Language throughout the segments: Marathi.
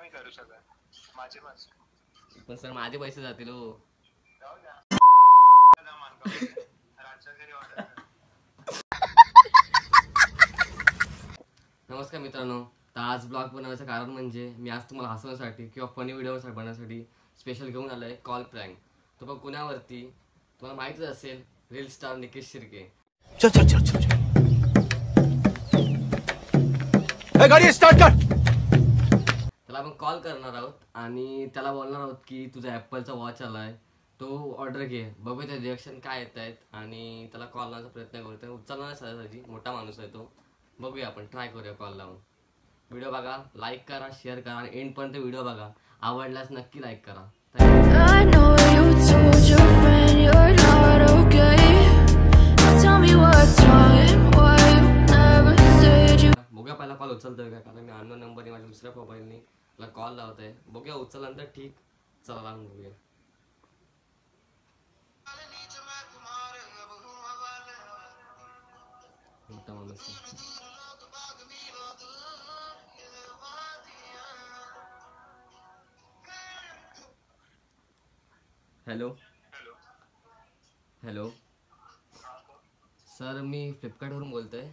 मी करू शकत माझे पण सर माझे पैसे जातील हो. नमस्कार मित्रांनो, तर आज ब्लॉग बनवण्याचं कारण म्हणजे मी आज तुम्हाला हसवण्यासाठी किंवा फनी व्हिडिओ बनवण्यासाठी स्पेशल घेऊन आलोय कॉल प्रँक. तो पण कुणावरती तुम्हाला माहितीच असेल, रील स्टार निकेश शिर्के. गाडी स्टार्ट कर. त्याला आपण कॉल करणार आहोत आणि त्याला बोलणार आहोत की तुझा ॲपलचा वॉच आलाय, तो ऑर्डर घे. बघू त्याचे रिॲक्शन काय येत आहेत आणि त्याला कॉल लावण्याचा प्रयत्न करतोय. उचलणार सहजासहजी, मोठा माणूस आहे तो. बघूया, आपण ट्राय करूया कॉल लावून. व्हिडिओ बघा, लाईक करा, शेअर करा आणि एंडपर्यंत व्हिडिओ बघा. आवडल्यास नक्की लाईक करा. बघूया पहिला कॉल उचलतोय का, कारण मी अननोन नंबर माझ्या दुसऱ्या मोबाईलने त्याला कॉल लावतोय. बघूया उचलल्यानंतर ठीक. चला लावून बघूया. मोठा माणूस. हॅलो हॅलो सर, मी फ्लिपकार्टवरून बोलतोय.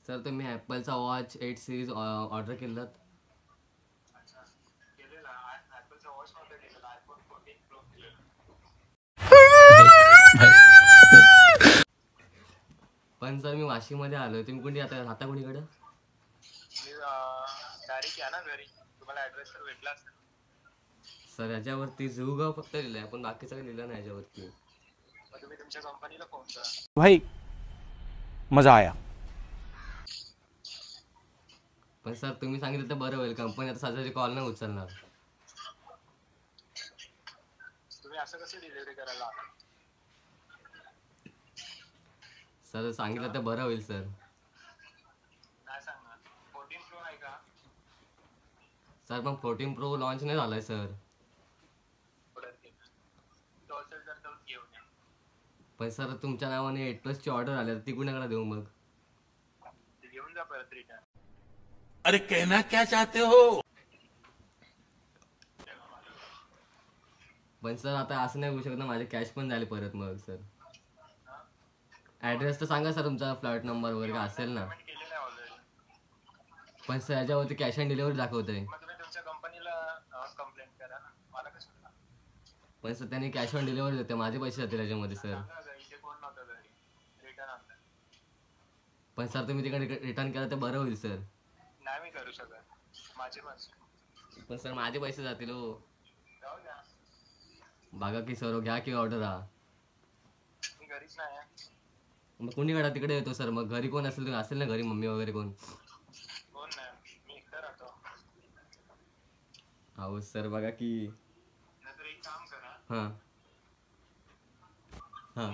सर, तुम्ही ॲपलचा वॉच 8 सिरीज ऑर्डर केलात. पण सर, मी वाशीमध्ये आलोय. तुम्ही कुठे आता कुणीकडं? सर, याच्यावरती जुगाव फक्त लिहिलंय, पण बाकीचं काही लिहिलं नाही याच्यावरती. भाई मजा आया. पण सर, तुम्ही सांगितलं तर बरं होईल. कंपनी आता सध्याची कॉल नाही उचलणार. सर, सांगितलं तर बरं होईल सर. सर, पण 14 Pro लॉन्च नाही झालाय सर. पण सर, तुमच्या नावाने 8+ ची ऑर्डर आली, ती कुणाकडे देऊ मग? अरे कहना क्या चाहते हो? पण सर, आता असं नाही होऊ शकत ना, माझे कॅश पण झाले परत. मग सर, ऍड्रेस तर सांगा सर, तुमचा फ्लॅट नंबर वगैरे काय असेल ना. पण सर, याच्यावरती कॅश ऑन डिलिव्हरी दाखवतंय. पण सर, त्यांनी कॅश ऑन डिलिव्हरी देते, माझे पैसे जातील याच्यामध्ये सर. पण सर, तुम्ही तिकडे रिटर्न केलं तर बरं होईल सर. नाही मी करू शकत माझे पण सर, माझे पैसे जातील हो. बघा की सर, घ्या की ऑर्डर. हा, मी घरीच नाही. मग कुणीकडे तिकडे येतो सर. मग घरी कोण असेल ना, घरी मम्मी वगैरे कोण? कोण नाही, मी एकटा राहतो. हो सर, बघा की. नाहीतर एक काम करा. हां हां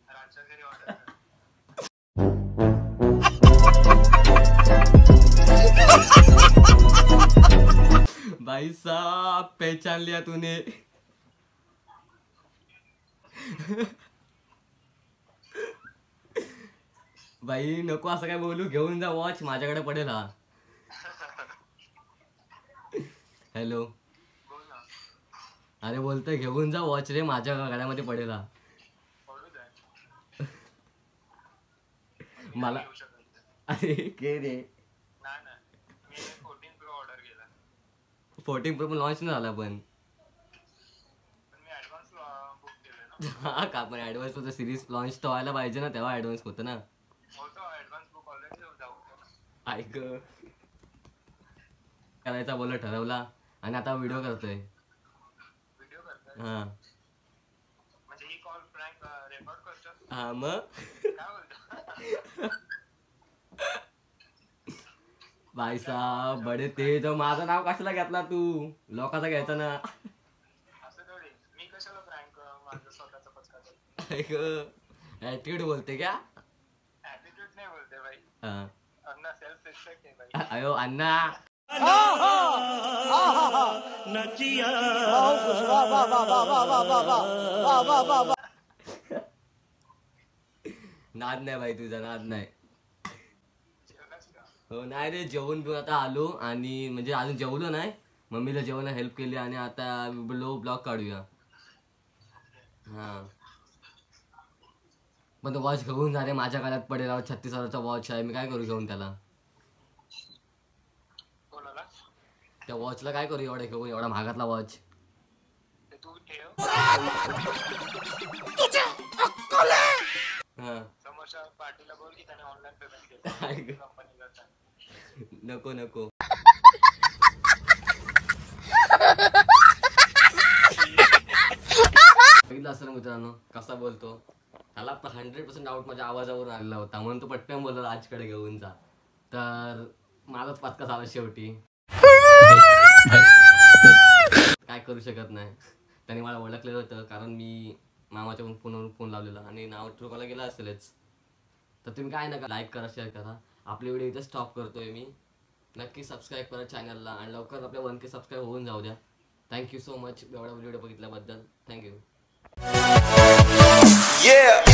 रातच्या घरी ऑर्डर करा. भाई साहब, पहचान लिया तूने. भाई नको असं काय बोलू. घेऊन जा वॉच, माझ्याकडे पडेल हा. हॅलो, अरे बोलतोय घेऊन जा वॉच रे, माझ्या गाड्यामध्ये पडेल हा. मला अरे के रे. 14 Pro पण लॉन्च नाही झाला. पण हा का, पण ऍडव्हान्स होतं. सिरीज लॉन्च तर व्हायला पाहिजे ना, तेव्हा ऍडव्हान्स होतं ना. ऐक, करायचा बोल ठरवला आणि आता व्हिडिओ करतोय. हा हा, मग भाई साहब बडे तेज. माझं नाव कशाला घेतला तू? लोकांचा घ्यायचा ना. ऍटिट्यूड बोलते क्या? ऍटिट्यूड नाही बोलते भाई. हाँ, अन्ना सेल्फ रिस्पेक्ट है भाई. अयो अन्ना. नाद नाही भाई तुझा, नाद नाही. हो नाही रे, जेवण घेऊन आता आलो आणि म्हणजे अजून जेवलो नाही, मम्मीला जेवणाला हेल्प केली आणि आता ब्लॉग काढूया. हा पण तो वॉच घेऊन जा रे, माझ्या काळात पडेल 36,000चा वॉच आहे, मी काय करू घेऊन त्याला? कोणाला त्या वॉचला काय करू एवढा घेऊन, एवढा महागातला वॉच? ते तू ठेव. हा समोरच्या पार्टीला बोल की त्याने ऑनलाईन पेमेंट काय केलं ग? कंपनीला. नको नको. बघितलं असं ना मित्रांनो कसा बोलतो, त्याला 100% डाऊट माझ्या आवाजावरून आलेला होता, म्हणून तो पटकन बोलला राजकडे घेऊन जा. तर माझाच पचका झाला शेवटी, काय करू शकत नाही. त्याने मला ओळखलेलं होतं कारण मी मामाच्या फोनवरून फोन लावलेला आणि नाव ट्रूकॉलला गेला असेलच. तर तुम्ही काय नका, लाईक करा, शेअर करा. आपली व्हिडिओ इथे स्टॉप करतोय मी. नक्की सबस्क्राईब करा चॅनलला आणि लवकर आपल्या 1K सबस्क्राईब होऊन जाऊ द्या. थँक्यू सो मच एवढा व्हिडिओ बघितल्याबद्दल. थँक्यू. Yeah.